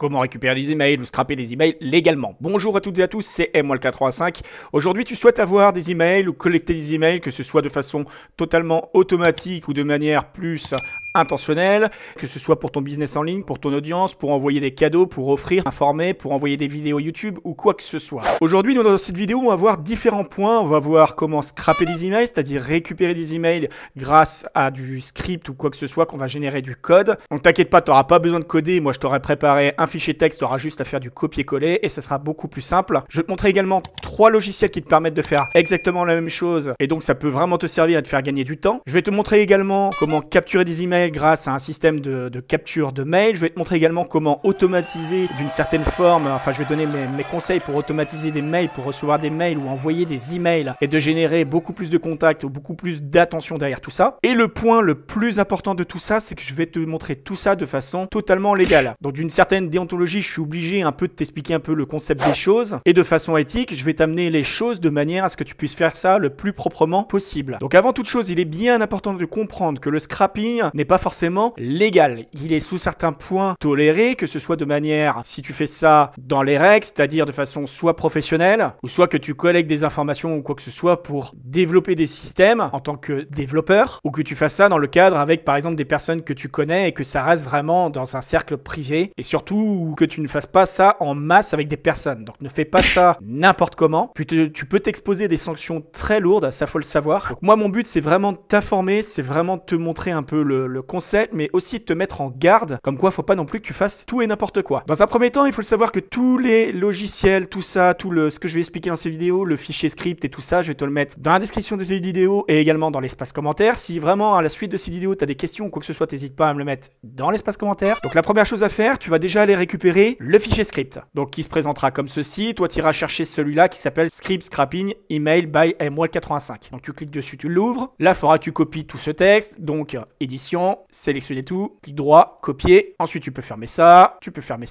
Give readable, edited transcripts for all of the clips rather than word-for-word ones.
Comment récupérer des emails ou scraper des emails légalement. Bonjour à toutes et à tous, c'est MWAL85. Aujourd'hui, tu souhaites avoir des emails ou collecter des emails, que ce soit de façon totalement automatique ou de manière plus intentionnelle, que ce soit pour ton business en ligne, pour ton audience, pour envoyer des cadeaux, pour offrir, informer, pour envoyer des vidéos YouTube ou quoi que ce soit. Aujourd'hui, dans cette vidéo, on va voir différents points. On va voir comment scraper des emails, c'est-à-dire récupérer des emails grâce à du script ou quoi que ce soit qu'on va générer du code. Donc t'inquiète pas, tu n'auras pas besoin de coder. Moi, je t'aurais préparé un fichier texte, tu auras juste à faire du copier-coller et ça sera beaucoup plus simple. Je vais te montrer également 3 logiciels qui te permettent de faire exactement la même chose et donc ça peut vraiment te servir à te faire gagner du temps. Je vais te montrer également comment capturer des emails grâce à un système de capture de mail. Je vais te montrer également comment automatiser d'une certaine forme, enfin je vais donner mes conseils pour automatiser des mails, pour recevoir des mails ou envoyer des emails et de générer beaucoup plus de contacts ou beaucoup plus d'attention derrière tout ça. Et le point le plus important de tout ça, c'est que je vais te montrer tout ça de façon totalement légale. Donc d'une certaine déontologie, je suis obligé un peu de t'expliquer un peu le concept des choses et de façon éthique, je vais t'amener les choses de manière à ce que tu puisses faire ça le plus proprement possible. Donc avant toute chose, il est bien important de comprendre que le scrapping n'est pas forcément légal. Il est sous certains points toléré, que ce soit de manière, si tu fais ça dans les règles, c'est-à-dire de façon soit professionnelle, ou soit que tu collectes des informations ou quoi que ce soit pour développer des systèmes en tant que développeur, ou que tu fasses ça dans le cadre avec par exemple des personnes que tu connais et que ça reste vraiment dans un cercle privé, et surtout que tu ne fasses pas ça en masse avec des personnes. Donc ne fais pas ça n'importe comment, puis tu peux t'exposer à des sanctions très lourdes, ça faut le savoir. Donc moi mon but c'est vraiment de t'informer, c'est vraiment de te montrer un peu le concept, mais aussi de te mettre en garde, comme quoi faut pas non plus que tu fasses tout et n'importe quoi. Dans un premier temps, il faut le savoir que tous les logiciels, tout ça, ce que je vais expliquer dans ces vidéos, le fichier script et tout ça, je vais te le mettre dans la description de ces vidéos et également dans l'espace commentaire. Si vraiment à la suite de ces vidéos, tu as des questions ou quoi que ce soit, n'hésite pas à me le mettre dans l'espace commentaire. Donc la première chose à faire, tu vas déjà aller récupérer le fichier script, donc qui se présentera comme ceci. Toi, tu iras chercher celui-là qui s'appelle Script Scrapping Email by MWAL85. Donc tu cliques dessus, tu l'ouvres. Là, il faudra que tu copies tout ce texte, donc édition, sélectionner tout, clic droit, copier. Ensuite, tu peux fermer ça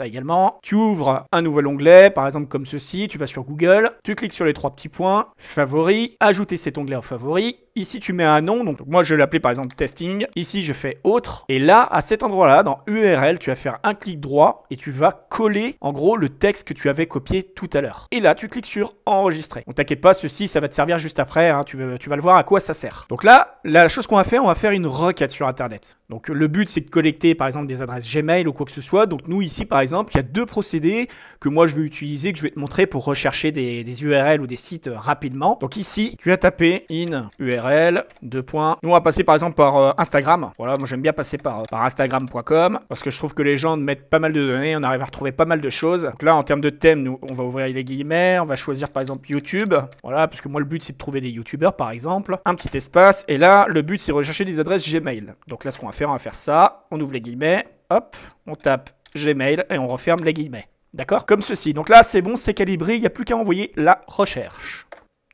également. Tu ouvres un nouvel onglet, par exemple comme ceci. Tu vas sur Google, tu cliques sur les 3 petits points, favoris, ajouter cet onglet en favoris. Ici, tu mets un nom, donc moi je vais l'appeler par exemple testing. Ici, je fais autre. Et là, à cet endroit-là, dans URL, tu vas faire un clic droit et tu vas coller en gros le texte que tu avais copié tout à l'heure. Et là, tu cliques sur enregistrer. Donc t'inquiète pas, ceci, ça va te servir juste après. Hein, tu vas le voir à quoi ça sert. Donc là, la chose qu'on va faire, on va faire une requête sur Internet. Donc le but, c'est de collecter par exemple des adresses Gmail ou quoi que ce soit. Donc nous ici, par exemple, il y a 2 procédés que moi je vais utiliser, que je vais te montrer pour rechercher des URL ou des sites rapidement. Donc ici, tu vas taper in URL. Nous on va passer par exemple par Instagram. Voilà, moi j'aime bien passer par Instagram.com parce que je trouve que les gens mettent pas mal de données, on arrive à retrouver pas mal de choses. Donc là en termes de thème, nous on va ouvrir les guillemets, on va choisir par exemple YouTube. Voilà, parce que moi le but c'est de trouver des youtubeurs par exemple. Un petit espace et là le but c'est de rechercher des adresses Gmail. Donc là ce qu'on va faire ça, on ouvre les guillemets, hop, on tape Gmail et on referme les guillemets. D'accord? Comme ceci. Donc là c'est bon, c'est calibré, il n'y a plus qu'à envoyer la recherche.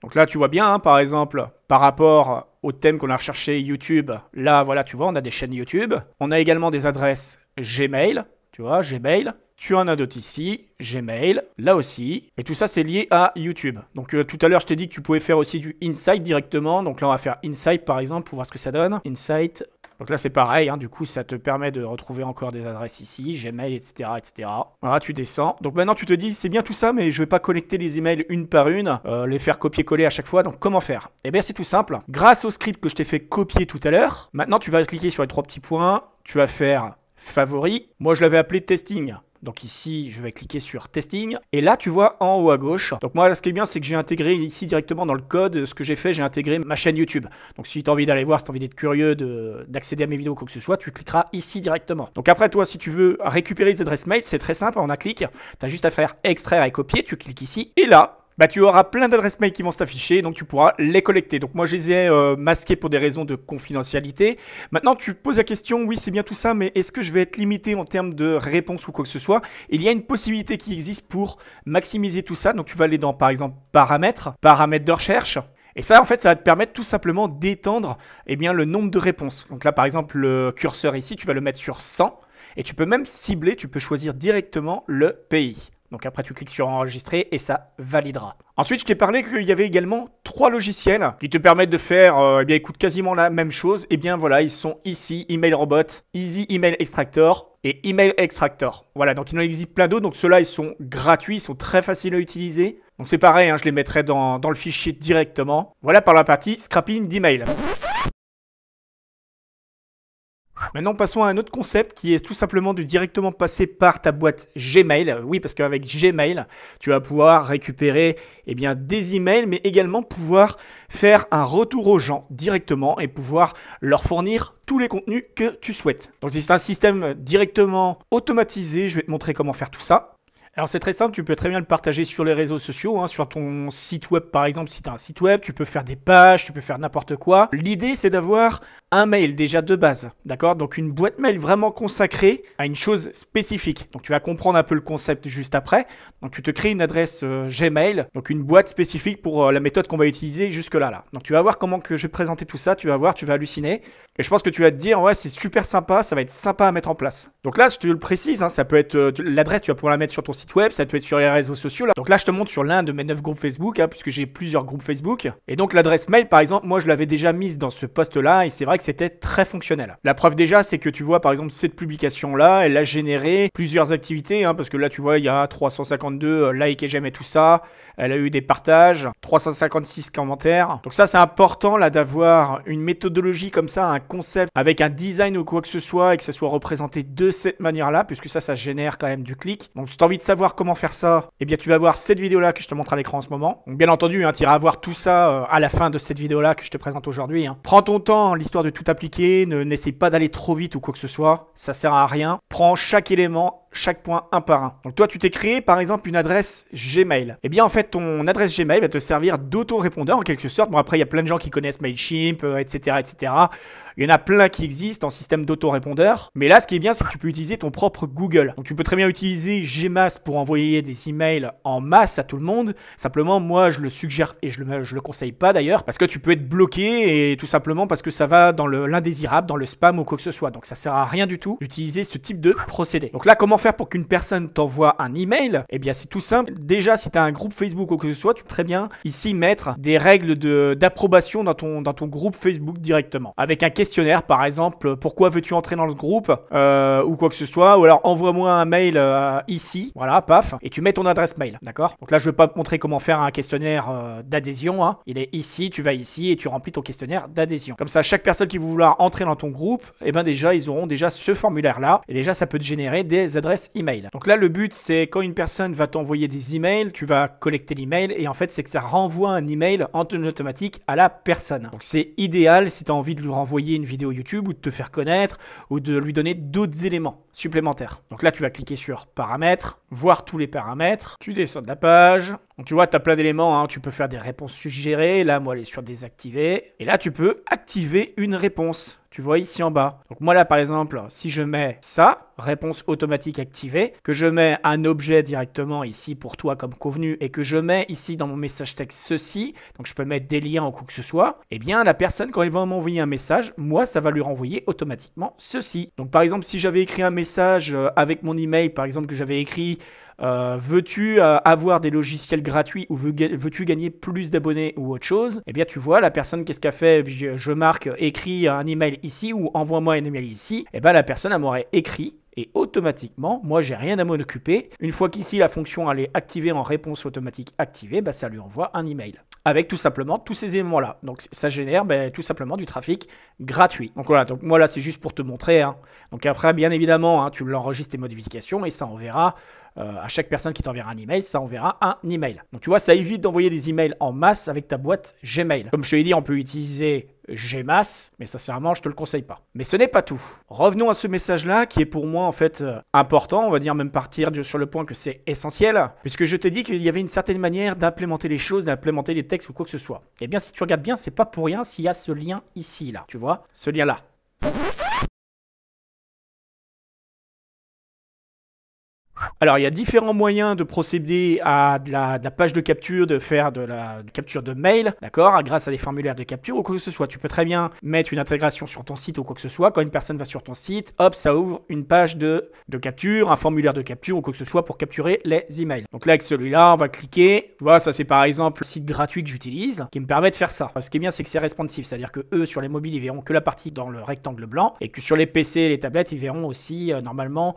Donc là, tu vois bien, hein, par exemple, par rapport au thème qu'on a recherché YouTube, là, voilà, tu vois, on a des chaînes YouTube. On a également des adresses Gmail, tu vois, Gmail. Tu en as d'autres ici, Gmail, là aussi. Et tout ça, c'est lié à YouTube. Donc tout à l'heure, je t'ai dit que tu pouvais faire aussi du Insight directement. Donc là, on va faire Insight, par exemple, pour voir ce que ça donne. Insight. Donc là, c'est pareil, hein, du coup, ça te permet de retrouver encore des adresses ici, Gmail, etc., etc. Voilà, tu descends. Donc maintenant, tu te dis, c'est bien tout ça, mais je vais pas collecter les emails une par une, les faire copier-coller à chaque fois. Donc comment faire? Eh bien, c'est tout simple. Grâce au script que je t'ai fait copier tout à l'heure, maintenant, tu vas cliquer sur les 3 petits points, tu vas faire favoris. Moi, je l'avais appelé testing. Donc ici, je vais cliquer sur testing. Et là, tu vois en haut à gauche. Donc moi, ce qui est bien, c'est que j'ai intégré ici directement dans le code, ce que j'ai fait, j'ai intégré ma chaîne YouTube. Donc si tu as envie d'aller voir, si tu as envie d'être curieux, d'accéder à mes vidéos ou quoi que ce soit, tu cliqueras ici directement. Donc après, toi, si tu veux récupérer les adresses mail, c'est très simple, en un clic. Tu as juste à faire extraire et copier, tu cliques ici. Et là, bah, tu auras plein d'adresses mail qui vont s'afficher, donc tu pourras les collecter. Donc moi, je les ai masquées pour des raisons de confidentialité. Maintenant, tu poses la question, oui, c'est bien tout ça, mais est-ce que je vais être limité en termes de réponse ou quoi que ce soit? Il y a une possibilité qui existe pour maximiser tout ça. Donc tu vas aller dans, par exemple, paramètres de recherche. Et ça, en fait, ça va te permettre tout simplement d'étendre le nombre de réponses. Donc là, par exemple, le curseur ici, tu vas le mettre sur 100. Et tu peux même cibler, tu peux choisir directement le pays. Donc après, tu cliques sur enregistrer et ça validera. Ensuite, je t'ai parlé qu'il y avait également 3 logiciels qui te permettent de faire, eh bien, écoute, quasiment la même chose. Eh bien, voilà, ils sont ici, Email Robot, Easy Email Extractor et Email Extractor. Voilà, donc il en existe plein d'autres. Donc ceux-là, ils sont gratuits, ils sont très faciles à utiliser. Donc c'est pareil, hein, je les mettrai dans le fichier directement. Voilà par la partie scrapping d'email. Maintenant, passons à un autre concept qui est tout simplement de directement passer par ta boîte Gmail. Oui, parce qu'avec Gmail, tu vas pouvoir récupérer eh bien, des emails, mais également pouvoir faire un retour aux gens directement et pouvoir leur fournir tous les contenus que tu souhaites. Donc, c'est un système directement automatisé. Je vais te montrer comment faire tout ça. Alors c'est très simple, tu peux très bien le partager sur les réseaux sociaux, hein, sur ton site web par exemple, si tu as un site web, tu peux faire des pages, tu peux faire n'importe quoi. L'idée c'est d'avoir un mail déjà de base, d'accord? Donc une boîte mail vraiment consacrée à une chose spécifique. Donc tu vas comprendre un peu le concept juste après. Donc tu te crées une adresse Gmail, donc une boîte spécifique pour la méthode qu'on va utiliser jusque là. Donc tu vas voir comment que je vais te présenter tout ça, tu vas voir, tu vas halluciner. Et je pense que tu vas te dire, ouais c'est super sympa, ça va être sympa à mettre en place. Donc là je te le précise, hein, ça peut être l'adresse, tu vas pouvoir la mettre sur ton site web, ça peut être sur les réseaux sociaux. Là. Donc là, je te montre sur l'un de mes 9 groupes Facebook, hein, puisque j'ai plusieurs groupes Facebook. Et donc l'adresse mail, par exemple, moi je l'avais déjà mise dans ce post-là, et c'est vrai que c'était très fonctionnel. La preuve déjà, c'est que tu vois, par exemple, cette publication-là, elle a généré plusieurs activités, hein, parce que là, tu vois, il y a 352 likes et j'aime et tout ça. Elle a eu des partages, 356 commentaires. Donc ça, c'est important là d'avoir une méthodologie comme ça, un concept avec un design ou quoi que ce soit, et que ça soit représenté de cette manière-là, puisque ça génère quand même du clic. Donc si tu as envie de savoir comment faire ça, eh bien tu vas voir cette vidéo là que je te montre à l'écran en ce moment. Donc bien entendu, hein, tu iras voir tout ça à la fin de cette vidéo là que je te présente aujourd'hui. Hein. Prends ton temps, l'histoire de tout appliquer, n'essaie pas d'aller trop vite ou quoi que ce soit, ça sert à rien. Prends chaque élément, chaque point un par un. Donc toi tu t'es créé par exemple une adresse Gmail. Eh bien en fait ton adresse Gmail va te servir d'autorépondeur en quelque sorte. Bon après il y a plein de gens qui connaissent Mailchimp, etc., etc. Il y en a plein qui existent en système d'autorépondeur. Mais là ce qui est bien c'est que tu peux utiliser ton propre Google. Donc tu peux très bien utiliser Gmail pour envoyer des emails en masse à tout le monde. Simplement moi je le suggère et je le conseille pas d'ailleurs parce que tu peux être bloqué et tout simplement parce que ça va dans l'indésirable, dans le spam ou quoi que ce soit. Donc ça sert à rien du tout d'utiliser ce type de procédé. Donc là comment faire pour qu'une personne t'envoie un email? Eh bien c'est tout simple. Déjà si tu as un groupe Facebook ou quoi que ce soit, tu peux très bien ici mettre des règles d'approbation dans ton groupe Facebook directement. Avec un questionnaire par exemple, pourquoi veux-tu entrer dans le groupe ou quoi que ce soit, ou alors envoie-moi un mail ici, voilà, paf, et tu mets ton adresse mail, d'accord? Donc là je ne vais pas te montrer comment faire un questionnaire d'adhésion, hein. Il est ici, tu vas ici et tu remplis ton questionnaire d'adhésion. Comme ça chaque personne qui va vouloir entrer dans ton groupe, eh ben déjà ils auront déjà ce formulaire là, et déjà ça peut te générer des adresses email. Donc là le but c'est quand une personne va t'envoyer des emails, tu vas collecter l'email et en fait c'est que ça renvoie un email en automatique à la personne. Donc c'est idéal si tu as envie de lui renvoyer une vidéo YouTube ou de te faire connaître ou de lui donner d'autres éléments supplémentaires. Donc là tu vas cliquer sur paramètres, voir tous les paramètres, tu descends de la page. Donc tu vois, tu as plein d'éléments, hein. Tu peux faire des réponses suggérées, là moi elle est sur désactiver. Et là tu peux activer une réponse. Tu vois ici en bas. Donc moi là par exemple, si je mets ça, réponse automatique activée, que je mets un objet directement ici pour toi comme convenu et que je mets ici dans mon message texte ceci, donc je peux mettre des liens ou quoi que ce soit, eh bien la personne quand elle va m'envoyer un message, moi ça va lui renvoyer automatiquement ceci. Donc par exemple si j'avais écrit un message avec mon email par exemple que j'avais écrit veux-tu avoir des logiciels gratuits ou veux-tu gagner plus d'abonnés ou autre chose? Eh bien tu vois la personne qu'est-ce qu'elle fait, je marque écris un email ici ou envoie-moi un email ici, eh bien la personne elle m'aurait écrit et automatiquement, moi j'ai rien à m'en occuper. Une fois qu'ici la fonction elle est activée en réponse automatique activée, bah, ça lui envoie un email. Avec tout simplement tous ces éléments-là. Donc ça génère tout simplement du trafic gratuit. Donc voilà, donc moi là c'est juste pour te montrer. Hein. Donc après bien évidemment, hein, tu l'enregistres tes modifications et ça enverra à chaque personne qui t'enverra un email, ça enverra un email. Donc tu vois, ça évite d'envoyer des emails en masse avec ta boîte Gmail. Comme je te l'ai dit, on peut utiliser Gmass, mais sincèrement, je te le conseille pas. Mais ce n'est pas tout. Revenons à ce message-là qui est pour moi en fait important, on va dire même partir sur le point que c'est essentiel, puisque je t'ai dit qu'il y avait une certaine manière d'implémenter les choses, d'implémenter les textes ou quoi que ce soit. Eh bien, si tu regardes bien, c'est pas pour rien s'il y a ce lien ici, là. Tu vois, ce lien-là. Alors, il y a différents moyens de procéder à de la page de capture, de faire de la capture de mail, d'accord, grâce à des formulaires de capture ou quoi que ce soit. Tu peux très bien mettre une intégration sur ton site ou quoi que ce soit. Quand une personne va sur ton site, hop, ça ouvre une page de capture, un formulaire de capture ou quoi que ce soit pour capturer les emails. Donc là, avec celui-là, on va cliquer. Tu vois, ça c'est par exemple le site gratuit que j'utilise qui me permet de faire ça. Ce qui est bien, c'est que c'est responsive, c'est-à-dire que eux, sur les mobiles, ils verront que la partie dans le rectangle blanc et que sur les PC et les tablettes, ils verront aussi normalement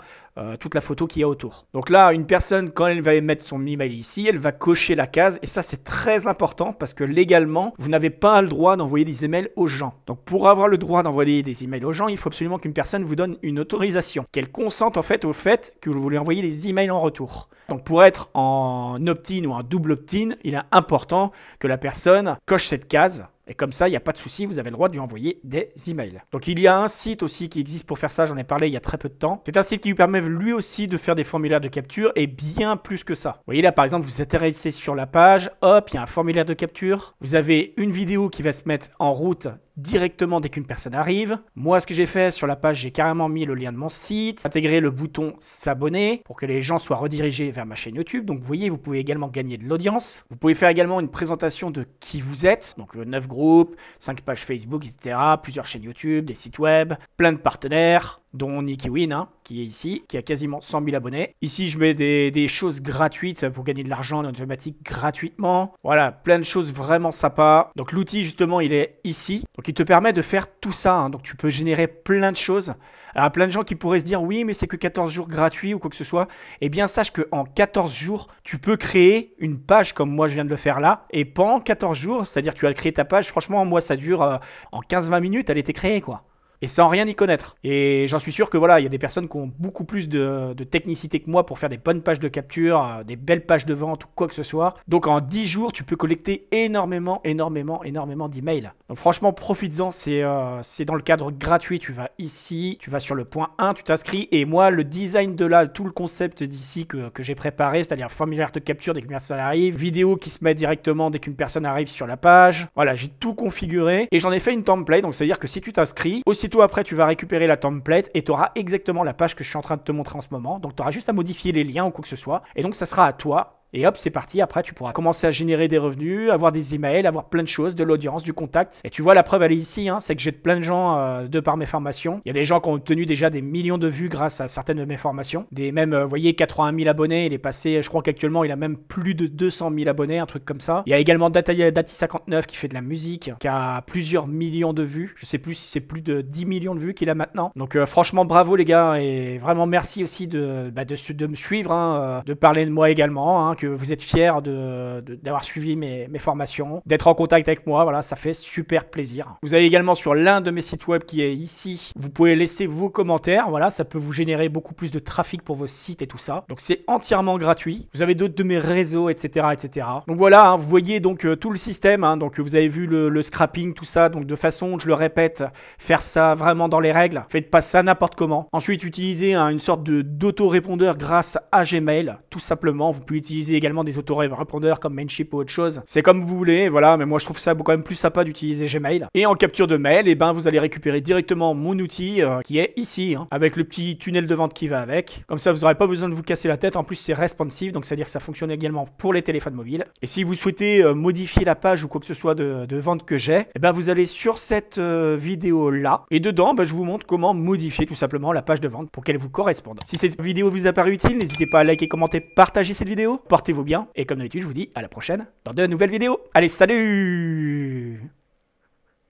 toute la photo qu'il y a autour. Donc là, une personne, quand elle va mettre son email ici, elle va cocher la case et ça, c'est très important parce que légalement, vous n'avez pas le droit d'envoyer des emails aux gens. Donc pour avoir le droit d'envoyer des emails aux gens, il faut absolument qu'une personne vous donne une autorisation, qu'elle consente en fait au fait que vous lui envoyez des emails en retour. Donc pour être en opt-in ou en double opt-in, il est important que la personne coche cette case. Et comme ça, il n'y a pas de souci, vous avez le droit de lui envoyer des emails. Donc il y a un site aussi qui existe pour faire ça, j'en ai parlé il y a très peu de temps. C'est un site qui lui permet lui aussi de faire des formulaires de capture et bien plus que ça. Vous voyez là par exemple, vous intéressez sur la page, hop, il y a un formulaire de capture. Vous avez une vidéo qui va se mettre en route directement dès qu'une personne arrive. Moi, ce que j'ai fait sur la page, j'ai carrément mis le lien de mon site, intégré le bouton s'abonner pour que les gens soient redirigés vers ma chaîne YouTube. Donc vous voyez, vous pouvez également gagner de l'audience. Vous pouvez faire également une présentation de qui vous êtes. Donc 9 groupes, 5 pages Facebook, etc. Plusieurs chaînes YouTube, des sites web, plein de partenaires, dont NikiWin, hein, qui est ici, qui a quasiment 100 000 abonnés. Ici, je mets des choses gratuites pour gagner de l'argent en automatique gratuitement. Voilà, plein de choses vraiment sympas. Donc l'outil, justement, il est ici. Donc il te permet de faire tout ça. Hein. Donc tu peux générer plein de choses. Alors plein de gens qui pourraient se dire, oui, mais c'est que 14 jours gratuits ou quoi que ce soit. Eh bien, sache qu'en 14 jours, tu peux créer une page comme moi, je viens de le faire là. Et pendant 14 jours, c'est-à-dire que tu as créé ta page, franchement, moi, ça dure en 15-20 minutes, elle était créée, quoi. Et sans rien y connaître. Et j'en suis sûr que voilà, il y a des personnes qui ont beaucoup plus de technicité que moi pour faire des bonnes pages de capture, des belles pages de vente ou quoi que ce soit. Donc en 10 jours, tu peux collecter énormément d'emails. Donc franchement, profites-en, c'est dans le cadre gratuit. Tu vas ici, tu vas sur le point 1, tu t'inscris. Et moi, le design de là, tout le concept d'ici que j'ai préparé, c'est-à-dire formulaire de capture dès qu'une personne arrive, vidéo qui se met directement dès qu'une personne arrive sur la page. Voilà, j'ai tout configuré et j'en ai fait une template. Donc c'est-à-dire que si tu t'inscris, aussitôt après, tu vas récupérer la template et tu auras exactement la page que je suis en train de te montrer en ce moment. Donc, tu auras juste à modifier les liens ou quoi que ce soit. Et donc, ça sera à toi. Et hop, c'est parti. Après, tu pourras commencer à générer des revenus, avoir des emails, avoir plein de choses, de l'audience, du contact. Et tu vois, la preuve, elle est ici. Hein, c'est que j'ai plein de gens de par mes formations. Il y a des gens qui ont obtenu déjà des millions de vues grâce à certaines de mes formations. Vous voyez, 81 000 abonnés. Il est passé, je crois qu'actuellement, il a même plus de 200 000 abonnés, un truc comme ça. Il y a également Dati59 qui fait de la musique, qui a plusieurs millions de vues. Je sais plus si c'est plus de 10 millions de vues qu'il a maintenant. Donc, franchement, bravo les gars. Et vraiment, merci aussi de me suivre, hein, de parler de moi également, hein, que vous êtes fiers d'avoir suivi mes formations, d'être en contact avec moi, voilà, ça fait super plaisir. Vous avez également sur l'un de mes sites web qui est ici, vous pouvez laisser vos commentaires, voilà, ça peut vous générer beaucoup plus de trafic pour vos sites et tout ça. Donc c'est entièrement gratuit. Vous avez d'autres de mes réseaux, etc. etc. Donc voilà, hein, vous voyez donc tout le système, hein, donc vous avez vu le scrapping, tout ça, donc de façon, je le répète, faire ça vraiment dans les règles, faites pas ça n'importe comment. Ensuite, utilisez une sorte d'autorépondeur grâce à Gmail, tout simplement. Vous pouvez utiliser également des autorépondeurs comme Mailchimp ou autre chose. C'est comme vous voulez, voilà, mais moi je trouve ça quand même plus sympa d'utiliser Gmail. Et en capture de mail, et ben vous allez récupérer directement mon outil qui est ici, hein, avec le petit tunnel de vente qui va avec. Comme ça, vous n'aurez pas besoin de vous casser la tête. En plus, c'est responsive, donc c'est-à-dire que ça fonctionne également pour les téléphones mobiles. Et si vous souhaitez modifier la page ou quoi que ce soit de vente que j'ai, et ben vous allez sur cette vidéo là, et dedans, je vous montre comment modifier tout simplement la page de vente pour qu'elle vous corresponde. Si cette vidéo vous a paru utile, n'hésitez pas à liker, commenter, partager cette vidéo. Portez-vous bien. Et comme d'habitude, je vous dis à la prochaine dans de nouvelles vidéos. Allez, salut!